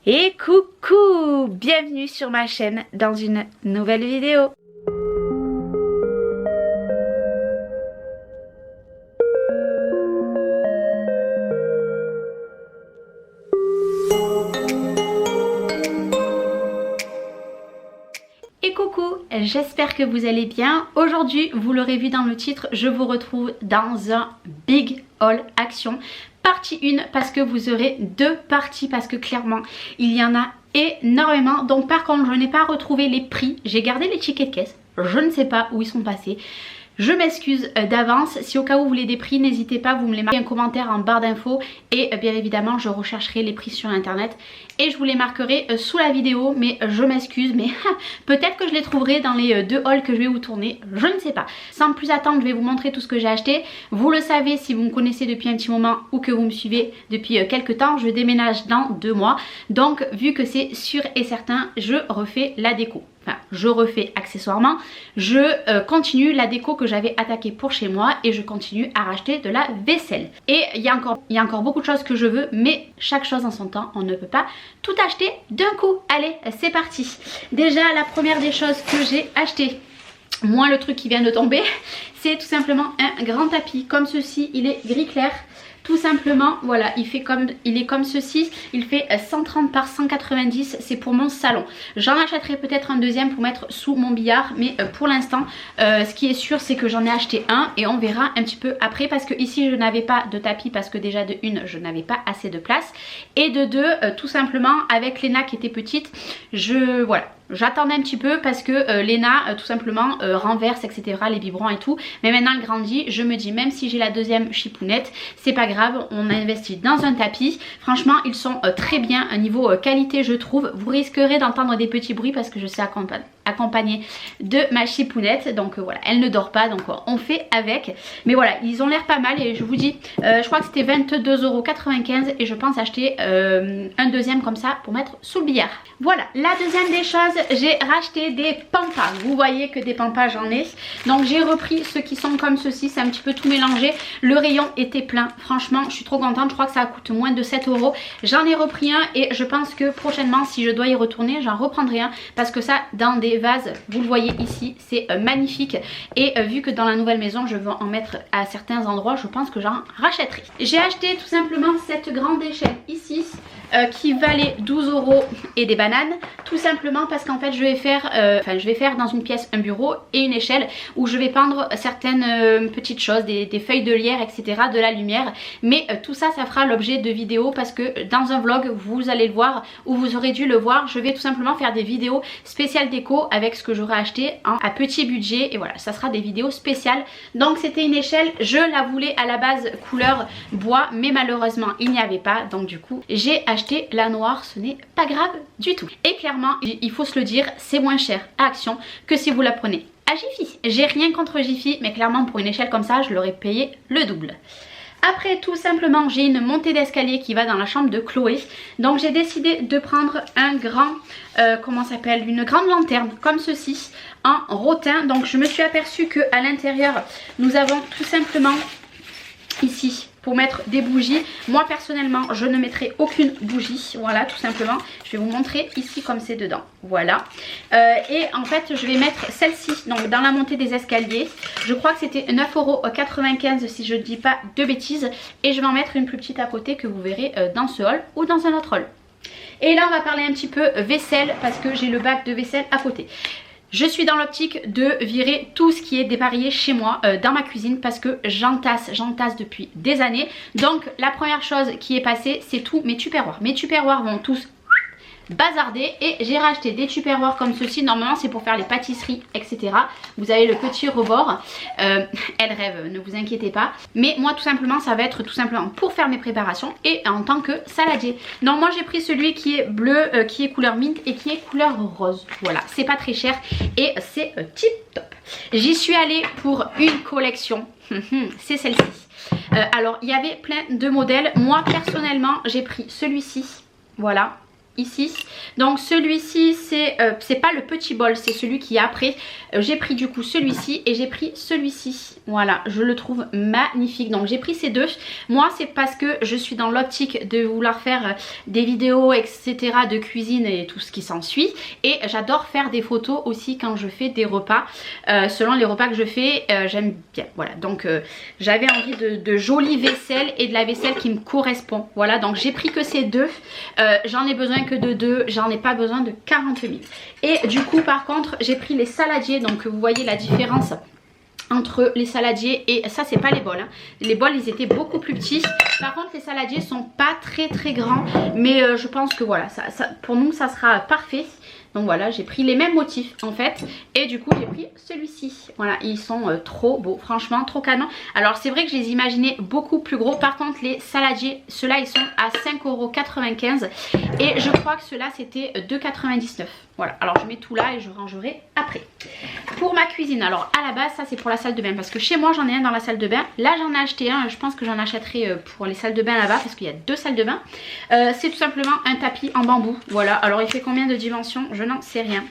Et coucou, bienvenue sur ma chaîne dans une nouvelle vidéo. Et coucou, j'espère que vous allez bien. Aujourd'hui, vous l'aurez vu dans le titre, je vous retrouve dans un big haul action. Partie 1 parce que vous aurez deux parties parce que clairement il y en a énormément. Donc par contre je n'ai pas retrouvé les prix, j'ai gardé les tickets de caisse, je ne sais pas où ils sont passés. Je m'excuse d'avance, si au cas où vous voulez des prix, n'hésitez pas, vous me les marquez en commentaire en barre d'infos et bien évidemment je rechercherai les prix sur internet et je vous les marquerai sous la vidéo, mais je m'excuse, mais peut-être que je les trouverai dans les deux hauls que je vais vous tourner, je ne sais pas. Sans plus attendre, je vais vous montrer tout ce que j'ai acheté. Vous le savez si vous me connaissez depuis un petit moment ou que vous me suivez depuis quelques temps, je déménage dans 2 mois, donc vu que c'est sûr et certain, je refais la déco. Enfin, je refais accessoirement, je continue la déco que j'avais attaquée pour chez moi et je continue à racheter de la vaisselle. Et il y a encore beaucoup de choses que je veux, mais chaque chose en son temps, on ne peut pas tout acheter d'un coup. Allez, c'est parti. Déjà, la première des choses que j'ai acheté, moi le truc qui vient de tomber, c'est tout simplement un grand tapis comme ceci, il est gris clair. Tout simplement, voilà, il est comme ceci, il fait 130 par 190, c'est pour mon salon. J'en achèterai peut-être un deuxième pour mettre sous mon billard, mais pour l'instant, ce qui est sûr, c'est que j'en ai acheté un et on verra un petit peu après parce que ici, je n'avais pas de tapis parce que déjà de une, je n'avais pas assez de place et de deux, tout simplement, avec Léna qui était petite, voilà. J'attendais un petit peu parce que Léna tout simplement renverse etc, les biberons et tout, mais maintenant elle grandit, je me dis même si j'ai la deuxième chipounette, c'est pas grave, on a investi dans un tapis. Franchement ils sont très bien, un niveau qualité je trouve. Vous risquerez d'entendre des petits bruits parce que je suis accompagnée de ma chipounette, donc voilà, elle ne dort pas donc on fait avec, mais voilà ils ont l'air pas mal et je vous dis je crois que c'était 22,95 € et je pense acheter un deuxième comme ça pour mettre sous le billard. Voilà, la deuxième des choses, j'ai racheté des pampas. Vous voyez que des pampas j'en ai. Donc j'ai repris ceux qui sont comme ceci, c'est un petit peu tout mélangé. Le rayon était plein, franchement je suis trop contente, je crois que ça coûte moins de 7 €. J'en ai repris un et je pense que prochainement si je dois y retourner, j'en reprendrai un. Parce que ça dans des vases, vous le voyez ici, c'est magnifique. Et vu que dans la nouvelle maison je veux en mettre à certains endroits, je pense que j'en rachèterai. J'ai acheté tout simplement cette grande échelle ici. Qui valait 12 € et des bananes, tout simplement parce qu'en fait je vais faire dans une pièce un bureau et une échelle où je vais pendre certaines petites choses, des feuilles de lierre etc, de la lumière, mais tout ça ça fera l'objet de vidéos parce que dans un vlog vous allez le voir ou vous aurez dû le voir, je vais tout simplement faire des vidéos spéciales déco avec ce que j'aurai acheté à petit budget et voilà, ça sera des vidéos spéciales. Donc c'était une échelle, je la voulais à la base couleur bois mais malheureusement il n'y avait pas, donc du coup j'ai acheté la noire, ce n'est pas grave du tout. Et clairement, il faut se le dire, c'est moins cher à Action que si vous la prenez à Jiffy. J'ai rien contre Jiffy, mais clairement pour une échelle comme ça, je l'aurais payé le double. Après tout simplement j'ai une montée d'escalier qui va dans la chambre de Chloé. Donc j'ai décidé de prendre un grand, une grande lanterne comme ceci en rotin. Donc je me suis aperçue qu'à l'intérieur nous avons tout simplement ici pour mettre des bougies. Moi personnellement je ne mettrai aucune bougie, voilà tout simplement. Je vais vous montrer ici comme c'est dedans, voilà. Et en fait je vais mettre celle-ci donc dans la montée des escaliers. Je crois que c'était 9,95 € si je ne dis pas de bêtises. Et je vais en mettre une plus petite à côté que vous verrez dans ce haul ou dans un autre haul. Et là on va parler un petit peu vaisselle parce que j'ai le bac de vaisselle à côté. Je suis dans l'optique de virer tout ce qui est dépareillé chez moi dans ma cuisine parce que j'entasse depuis des années. Donc la première chose qui est passée, c'est tous mes tupperwares. Mes tupperwares vont tous bazardé et j'ai racheté des tupperwares comme ceci. Normalement c'est pour faire les pâtisseries etc. Vous avez le petit rebord, elle rêve, ne vous inquiétez pas. Mais moi tout simplement ça va être tout simplement pour faire mes préparations et en tant que saladier. Donc moi j'ai pris celui qui est bleu, qui est couleur mint et qui est couleur rose. Voilà, c'est pas très cher et c'est tip top. J'y suis allée pour une collection, c'est celle-ci. Alors il y avait plein de modèles, moi personnellement j'ai pris celui-ci, voilà. ici. Donc celui-ci c'est pas le petit bol, c'est celui qui est après. J'ai pris du coup celui-ci et j'ai pris celui-ci. Voilà, je le trouve magnifique. Donc j'ai pris ces deux. Moi c'est parce que je suis dans l'optique de vouloir faire des vidéos etc. de cuisine et tout ce qui s'ensuit. Et j'adore faire des photos aussi quand je fais des repas. Selon les repas que je fais, j'aime bien. Voilà, donc j'avais envie de jolie vaisselle et de la vaisselle qui me correspond. Voilà, donc j'ai pris que ces deux. J'en ai besoin que de deux, j'en ai pas besoin de 40 000. Et du coup par contre j'ai pris les saladiers, donc vous voyez la différence entre les saladiers et ça c'est pas les bols hein. Les bols ils étaient beaucoup plus petits. Par contre les saladiers sont pas très grands, mais je pense que voilà pour nous ça sera parfait. Donc voilà, j'ai pris les mêmes motifs en fait. Et du coup j'ai pris celui-ci. Voilà, ils sont trop beaux, franchement trop canon. Alors c'est vrai que je les imaginais beaucoup plus gros. Par contre les saladiers, ceux-là ils sont à 5,95 €. Et je crois que ceux-là c'était 2,99 €. Voilà, alors je mets tout là et je rangerai après. Pour ma cuisine, alors à la base ça c'est pour la salle de bain. Parce que chez moi j'en ai un dans la salle de bain. Là j'en ai acheté un, je pense que j'en achèterai pour les salles de bain là-bas. Parce qu'il y a 2 salles de bain. C'est tout simplement un tapis en bambou. Voilà, alors il fait combien de dimensions? Je n'en sais rien.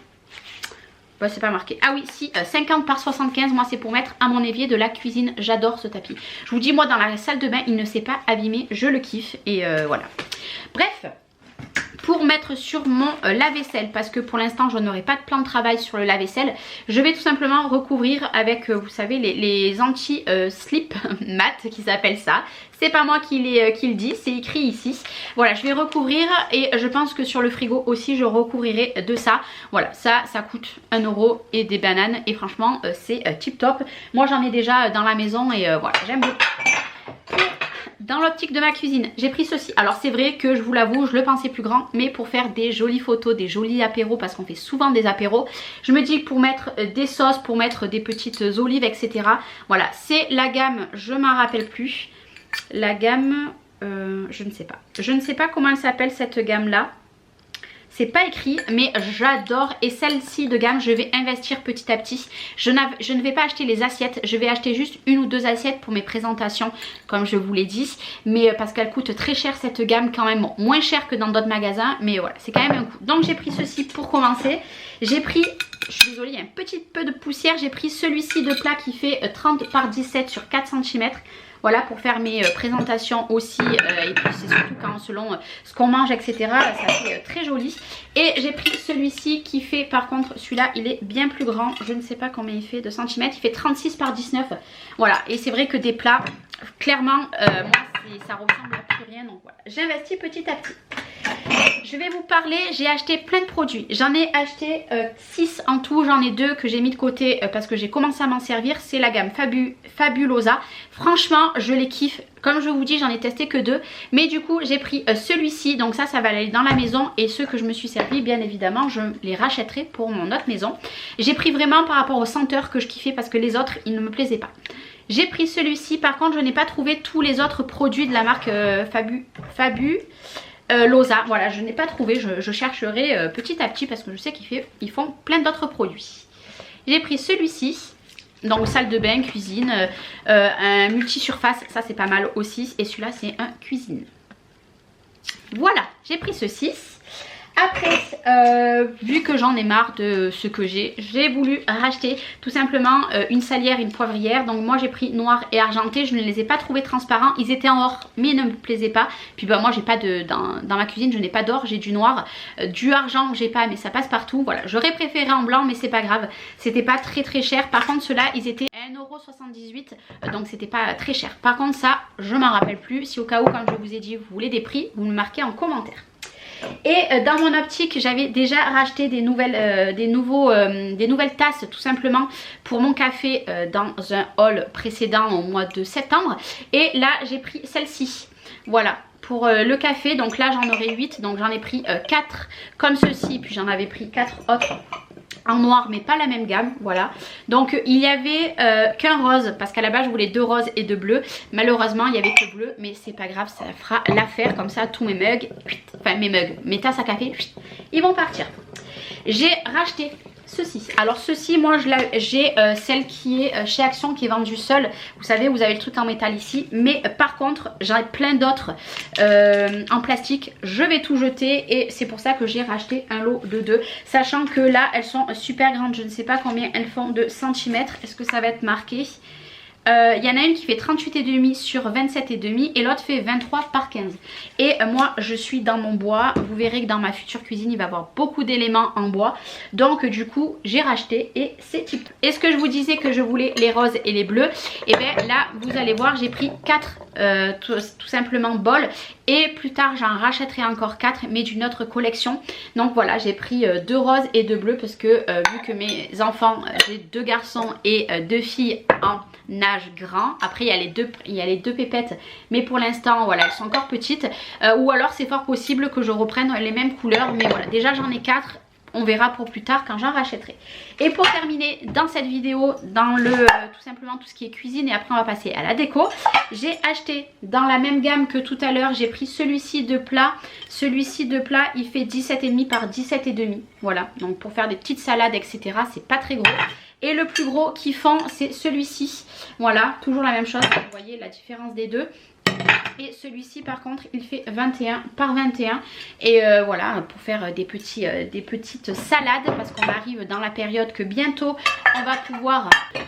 Bah, c'est pas marqué. Ah oui, si, 50 par 75. Moi c'est pour mettre à mon évier de la cuisine. J'adore ce tapis. Je vous dis moi dans la salle de bain il ne s'est pas abîmé. Je le kiffe et voilà. Bref. Pour mettre sur mon lave-vaisselle, parce que pour l'instant je n'aurai pas de plan de travail sur le lave-vaisselle, je vais tout simplement recouvrir avec vous savez les anti-slip mat qui s'appellent ça. C'est pas moi qui le dis, c'est écrit ici. Voilà, je vais recouvrir et je pense que sur le frigo aussi je recouvrirai de ça. Voilà, ça coûte 1 € et des bananes et franchement c'est tip top. Moi j'en ai déjà dans la maison et voilà, j'aime beaucoup. Dans l'optique de ma cuisine, j'ai pris ceci. Alors c'est vrai que je vous l'avoue, je le pensais plus grand, mais pour faire des jolies photos, des jolis apéros, parce qu'on fait souvent des apéros, je me dis que pour mettre des sauces, pour mettre des petites olives, etc. Voilà, c'est la gamme, je m'en rappelle plus. La gamme, je ne sais pas. Je ne sais pas comment elle s'appelle cette gamme-là. C'est pas écrit mais j'adore et celle-ci de gamme je vais investir petit à petit. Je ne vais pas acheter les assiettes, je vais acheter juste 1 ou 2 assiettes pour mes présentations comme je vous l'ai dit. Mais parce qu'elle coûte très cher cette gamme quand même, bon, moins cher que dans d'autres magasins mais voilà c'est quand même un coup. Donc j'ai pris ceci pour commencer. J'ai pris, je suis désolée il y a un petit peu de poussière, j'ai pris celui-ci de plat qui fait 30 par 17 sur 4 cm. Voilà pour faire mes présentations aussi et puis c'est surtout quand selon ce qu'on mange etc. Ça fait très joli. Et j'ai pris celui-ci qui fait par contre celui-là il est bien plus grand. Je ne sais pas combien il fait de centimètres. Il fait 36 par 19. Voilà et c'est vrai que des plats clairement moi ça ressemble à plus rien. Donc voilà j'investis petit à petit. Je vais vous parler, j'ai acheté plein de produits. J'en ai acheté 6 en tout, j'en ai 2 que j'ai mis de côté parce que j'ai commencé à m'en servir. C'est la gamme Fabulosa. Franchement, je les kiffe. Comme je vous dis, j'en ai testé que 2. Mais du coup, j'ai pris celui-ci. Donc ça va aller dans la maison. Et ceux que je me suis servi, bien évidemment, je les rachèterai pour mon autre maison. J'ai pris vraiment par rapport au senteur que je kiffais parce que les autres, ils ne me plaisaient pas. J'ai pris celui-ci. Par contre, je n'ai pas trouvé tous les autres produits de la marque Fabulosa, voilà je n'ai pas trouvé, je chercherai petit à petit parce que je sais qu'ils font plein d'autres produits. J'ai pris celui-ci, donc salle de bain, cuisine, un multi-surface, ça c'est pas mal aussi et celui-là c'est un cuisine. Voilà, j'ai pris ceci. Après, vu que j'en ai marre de ce que j'ai voulu racheter tout simplement une salière et une poivrière. Donc moi j'ai pris noir et argenté, je ne les ai pas trouvés transparents. Ils étaient en or mais ils ne me plaisaient pas. Puis bah moi j'ai pas de, dans ma cuisine je n'ai pas d'or, j'ai du noir. Du argent j'ai pas mais ça passe partout. Voilà, j'aurais préféré en blanc mais c'est pas grave. C'était pas très cher. Par contre ceux-là ils étaient à 1,78 € donc c'était pas très cher. Par contre ça je m'en rappelle plus. Si au cas où quand je vous ai dit vous voulez des prix, vous me marquez en commentaire. Et dans mon optique j'avais déjà racheté des nouvelles tasses tout simplement pour mon café dans un haul précédent au mois de septembre. Et là j'ai pris celle-ci, voilà pour le café. Donc là j'en aurai 8, donc j'en ai pris 4 comme ceci, puis j'en avais pris 4 autres en noir mais pas la même gamme, voilà. Donc il y avait qu'un rose parce qu'à la base je voulais 2 roses et 2 bleus. Malheureusement il y avait que bleu mais c'est pas grave, ça fera l'affaire. Comme ça tous mes mugs, enfin mes tasses à café, ils vont partir. J'ai racheté ceci. Alors ceci, moi j'ai celle qui est chez Action, qui est vendue seule. Vous savez, vous avez le truc en métal ici. Mais par contre, j'en ai plein d'autres en plastique. Je vais tout jeter et c'est pour ça que j'ai racheté un lot de 2. Sachant que là, elles sont super grandes. Je ne sais pas combien elles font de centimètres. Est-ce que ça va être marqué? Il y en a une qui fait 38,5 sur 27,5 et l'autre fait 23 par 15. Et moi je suis dans mon bois. Vous verrez que dans ma future cuisine il va y avoir beaucoup d'éléments en bois. Donc du coup j'ai racheté et c'est type. Est-ce que je vous disais que je voulais les roses et les bleus? Et bien là vous allez voir, j'ai pris 4 tout simplement bols. Et plus tard j'en rachèterai encore 4 mais d'une autre collection. Donc voilà, j'ai pris 2 roses et 2 bleus parce que vu que mes enfants, j'ai 2 garçons et 2 filles en âge grand. Après il y a les deux pépettes, mais pour l'instant voilà, elles sont encore petites. Ou alors c'est fort possible que je reprenne les mêmes couleurs. Mais voilà, déjà j'en ai 4. On verra pour plus tard quand j'en rachèterai. Et pour terminer dans cette vidéo, dans le tout simplement tout ce qui est cuisine, et après on va passer à la déco, j'ai acheté dans la même gamme que tout à l'heure. J'ai pris celui-ci de plat. Celui-ci de plat il fait 17,5 par 17,5. Voilà, donc pour faire des petites salades etc, c'est pas très gros. Et le plus gros qui font c'est celui-ci. Voilà, toujours la même chose, vous voyez la différence des deux. Et celui-ci par contre il fait 21 par 21. Et voilà, pour faire des petites salades, parce qu'on arrive dans la période que bientôt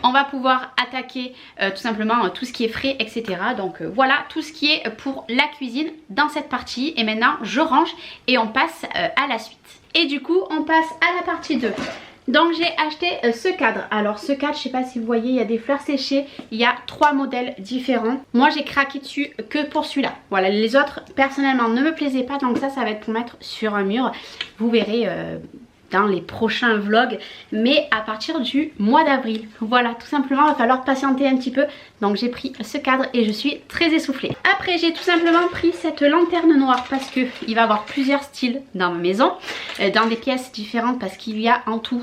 on va pouvoir attaquer tout simplement tout ce qui est frais etc. Donc voilà tout ce qui est pour la cuisine dans cette partie. Et maintenant je range et on passe à la suite. Et du coup on passe à la partie 2. Donc j'ai acheté ce cadre. Alors ce cadre, je sais pas si vous voyez, il y a des fleurs séchées. Il y a 3 modèles différents. Moi j'ai craqué dessus que pour celui-là. Voilà, les autres personnellement ne me plaisaient pas. Donc ça va être pour mettre sur un mur. Vous verrez dans les prochains vlogs. Mais à partir du mois d'avril. Voilà, tout simplement, il va falloir patienter un petit peu. Donc j'ai pris ce cadre et je suis très essoufflée. Après j'ai tout simplement pris cette lanterne noire parce qu'il va y avoir plusieurs styles dans ma maison. Dans des pièces différentes parce qu'il y a en tout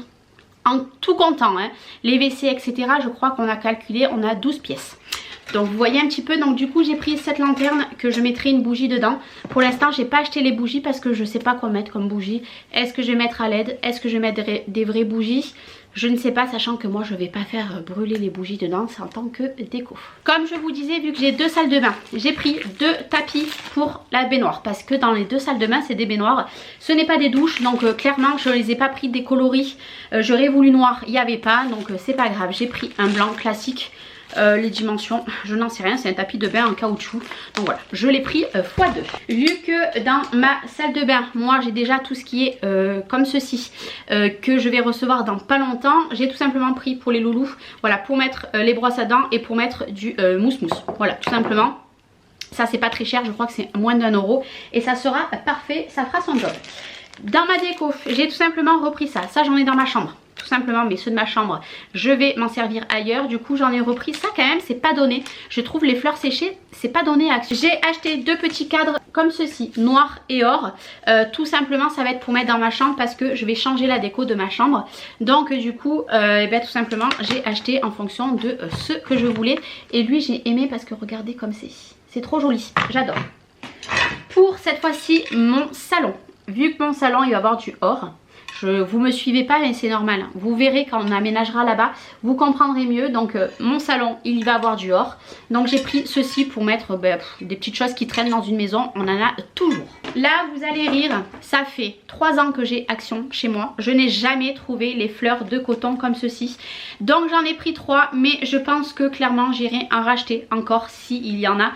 comptant, hein, les WC etc, je crois qu'on a calculé, on a 12 pièces. Donc vous voyez un petit peu, donc du coup j'ai pris cette lanterne que je mettrai une bougie dedans. Pour l'instant j'ai pas acheté les bougies parce que je sais pas quoi mettre comme bougie. Est-ce que je vais mettre à LED? Est-ce que je vais mettre des vraies bougies? Je ne sais pas, sachant que moi je vais pas faire brûler les bougies dedans, c'est en tant que déco. Comme je vous disais, vu que j'ai 2 salles de bain, j'ai pris 2 tapis pour la baignoire. Parce que dans les 2 salles de bain c'est des baignoires, ce n'est pas des douches. Donc clairement je les ai pas pris des coloris. J'aurais voulu noir, il n'y avait pas, donc c'est pas grave. J'ai pris un blanc classique. Les dimensions, je n'en sais rien, c'est un tapis de bain en caoutchouc. Donc voilà, je l'ai pris x2. Vu que dans ma salle de bain, moi j'ai déjà tout ce qui est comme ceci, que je vais recevoir dans pas longtemps. J'ai tout simplement pris pour les loulous, voilà, pour mettre les brosses à dents et pour mettre du mousse-mousse. Voilà, tout simplement. Ça c'est pas très cher, je crois que c'est moins d'1 € et ça sera parfait, ça fera son job. Dans ma déco, j'ai tout simplement repris ça. Ça j'en ai dans ma chambre. Tout simplement, mais ceux de ma chambre je vais m'en servir ailleurs. Du coup j'en ai repris ça quand même, c'est pas donné. Je trouve les fleurs séchées c'est pas donné à Action. J'ai acheté 2 petits cadres comme ceci, noir et or. Tout simplement ça va être pour mettre dans ma chambre parce que je vais changer la déco de ma chambre. Donc du coup tout simplement j'ai acheté en fonction de ce que je voulais. Et lui j'ai aimé parce que regardez comme c'est trop joli, j'adore. Pour cette fois-ci mon salon, vu que mon salon il va avoir du or. Vous me suivez pas mais c'est normal, hein. Vous verrez quand on aménagera là-bas, vous comprendrez mieux. Donc mon salon il va avoir du or. Donc j'ai pris ceci pour mettre des petites choses qui traînent dans une maison, on en a toujours. Là vous allez rire, ça fait 3 ans que j'ai Action chez moi. Je n'ai jamais trouvé les fleurs de coton comme ceci. Donc j'en ai pris 3 mais je pense que clairement j'irai en racheter encore s'il y en a.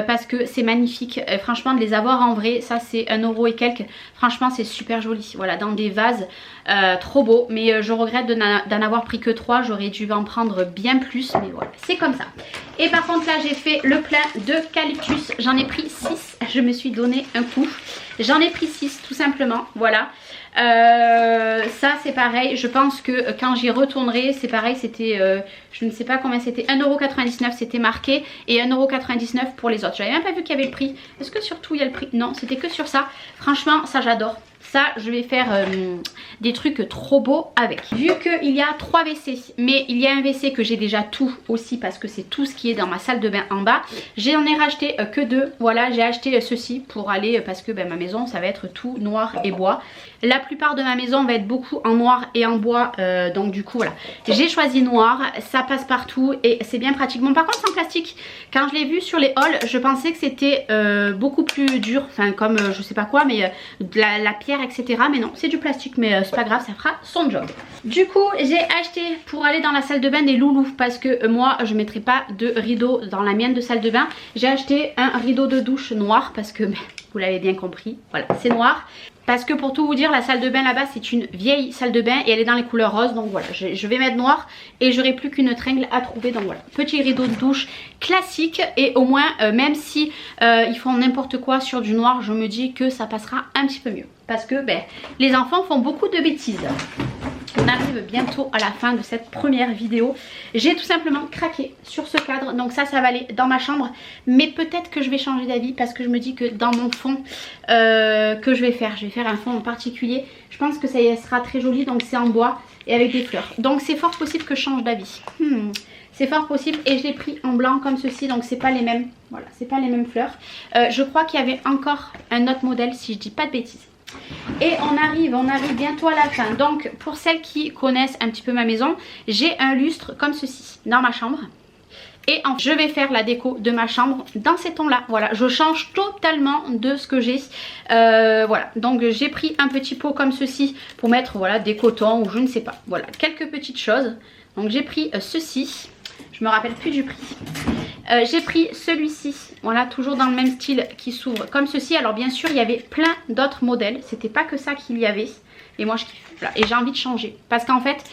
Parce que c'est magnifique, franchement de les avoir en vrai, ça c'est 1 € et quelques. Franchement c'est super joli, voilà, dans des vases. Trop beau, mais je regrette d'en avoir pris que 3. J'aurais dû en prendre bien plus, mais voilà, c'est comme ça. Et par contre là j'ai fait le plein d'eucalyptus. J'en ai pris 6, je me suis donné un coup. J'en ai pris 6 tout simplement, voilà. Ça c'est pareil, je pense que quand j'y retournerai c'est pareil, c'était je ne sais pas combien c'était, 1,99 € c'était marqué et 1,99 € pour les autres. J'avais même pas vu qu'il y avait le prix. Est-ce que surtout il y a le prix? Non, c'était que sur ça. Franchement ça j'adore. ça je vais faire des trucs trop beaux avec. Vu qu'il y a 3 WC, mais il y a un WC que j'ai déjà tout aussi parce que c'est tout ce qui est dans ma salle de bain en bas. J'en ai racheté que 2. Voilà, j'ai acheté ceci pour aller parce que ma maison ça va être tout noir et bois. La plupart de ma maison va être beaucoup en noir et en bois, donc du coup voilà, j'ai choisi noir, ça passe partout et c'est bien pratique. Bon par contre c'est en plastique, quand je l'ai vu sur les hauls je pensais que c'était beaucoup plus dur, enfin comme je sais pas quoi, mais la pierre etc, mais non c'est du plastique, mais c'est pas grave, ça fera son job. Du coup j'ai acheté pour aller dans la salle de bain des loulous parce que moi je mettrai pas de rideau dans la mienne de salle de bain. J'ai acheté un rideau de douche noir parce que vous l'avez bien compris, voilà c'est noir. Parce que pour tout vous dire, la salle de bain là-bas c'est une vieille salle de bain et elle est dans les couleurs roses. Donc voilà, je vais mettre noir et j'aurai plus qu'une tringle à trouver. Donc voilà, petit rideau de douche classique. Et au moins, même si ils font n'importe quoi sur du noir, je me dis que ça passera un petit peu mieux. Parce que les enfants font beaucoup de bêtises. On arrive bientôt à la fin de cette première vidéo. J'ai tout simplement craqué sur ce cadre. Donc ça va aller dans ma chambre. Mais peut-être que je vais changer d'avis parce que je me dis que dans mon fond que je vais faire un fond en particulier. Je pense que ça sera très joli. Donc c'est en bois et avec des fleurs. Donc c'est fort possible que je change d'avis. C'est fort possible et je l'ai pris en blanc comme ceci. Donc c'est pas les mêmes. Voilà, c'est pas les mêmes fleurs. Je crois qu'il y avait encore un autre modèle si je dis pas de bêtises. Et on arrive bientôt à la fin. Donc pour celles qui connaissent un petit peu ma maison, j'ai un lustre comme ceci dans ma chambre. Et je vais faire la déco de ma chambre dans ces tons là. Voilà, je change totalement de ce que j'ai. Voilà, donc j'ai pris un petit pot comme ceci pour mettre voilà, des cotons ou je ne sais pas. Voilà, quelques petites choses. Donc j'ai pris ceci. Je me rappelle plus du prix. J'ai pris celui-ci, voilà, toujours dans le même style qui s'ouvre comme ceci. Alors bien sûr il y avait plein d'autres modèles, c'était pas que ça qu'il y avait. Et moi je kiffe, voilà. Et j'ai envie de changer parce qu'en fait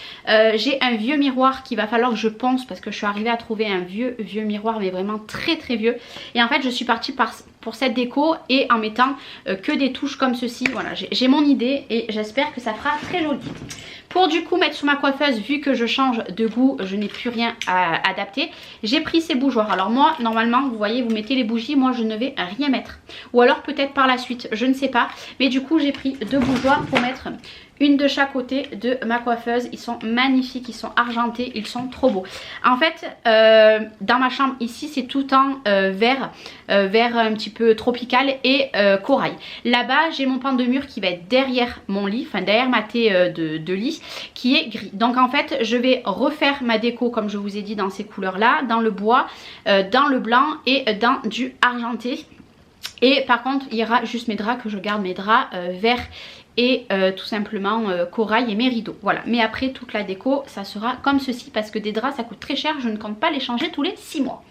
j'ai un vieux miroir qu'il va falloir que je ponce parce que je suis arrivée à trouver un vieux miroir mais vraiment très très vieux. Et en fait je suis partie pour cette déco et en mettant que des touches comme ceci. Voilà, j'ai mon idée et j'espère que ça fera très joli. Pour du coup mettre sur ma coiffeuse, vu que je change de goût, je n'ai plus rien à adapter. J'ai pris ces bougeoirs. Alors moi, normalement, vous voyez, vous mettez les bougies. Moi, je ne vais rien mettre. Ou alors peut-être par la suite, je ne sais pas. Mais du coup, j'ai pris 2 bougeoirs pour mettre une de chaque côté de ma coiffeuse. Ils sont magnifiques, ils sont argentés, ils sont trop beaux. En fait, dans ma chambre ici, c'est tout en vert un petit peu tropical et corail. Là-bas, j'ai mon pan de mur qui va être derrière mon lit, enfin derrière ma thé de lit, qui est gris. Donc en fait, je vais refaire ma déco comme je vous ai dit dans ces couleurs-là, dans le bois, dans le blanc et dans du argenté. Et par contre, il y aura juste mes draps, que je garde mes draps verts et tout simplement corail et mes rideaux. Voilà, mais après toute la déco ça sera comme ceci parce que des draps ça coûte très cher, je ne compte pas les changer tous les 6 mois.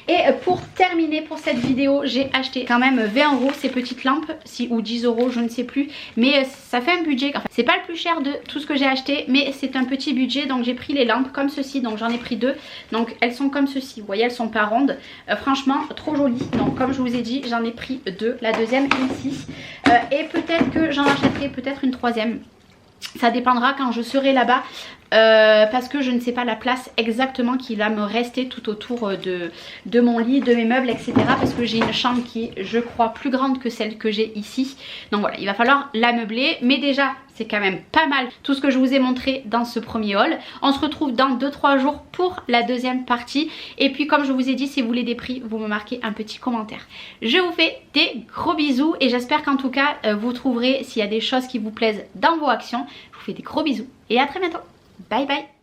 Et pour terminer pour cette vidéo, j'ai acheté quand même 20 € ces petites lampes, ou 10 € je ne sais plus, mais ça fait un budget. Enfin, c'est pas le plus cher de tout ce que j'ai acheté, mais c'est un petit budget, donc j'ai pris les lampes comme ceci, donc j'en ai pris 2, donc elles sont comme ceci, vous voyez elles sont pas rondes, franchement trop jolies. Donc comme je vous ai dit, j'en ai pris 2, la deuxième ici, et peut-être que j'en achèterai peut-être une troisième, ça dépendra quand je serai là-bas. Parce que je ne sais pas la place exactement qui va me rester tout autour de mon lit, de mes meubles, etc. Parce que j'ai une chambre qui est, je crois, plus grande que celle que j'ai ici. Donc voilà, il va falloir la meubler. Mais déjà, c'est quand même pas mal tout ce que je vous ai montré dans ce premier haul. On se retrouve dans 2-3 jours pour la deuxième partie. Et puis comme je vous ai dit, si vous voulez des prix, vous me marquez un petit commentaire. Je vous fais des gros bisous et j'espère qu'en tout cas, vous trouverez s'il y a des choses qui vous plaisent dans vos actions. Je vous fais des gros bisous et à très bientôt. Bye bye.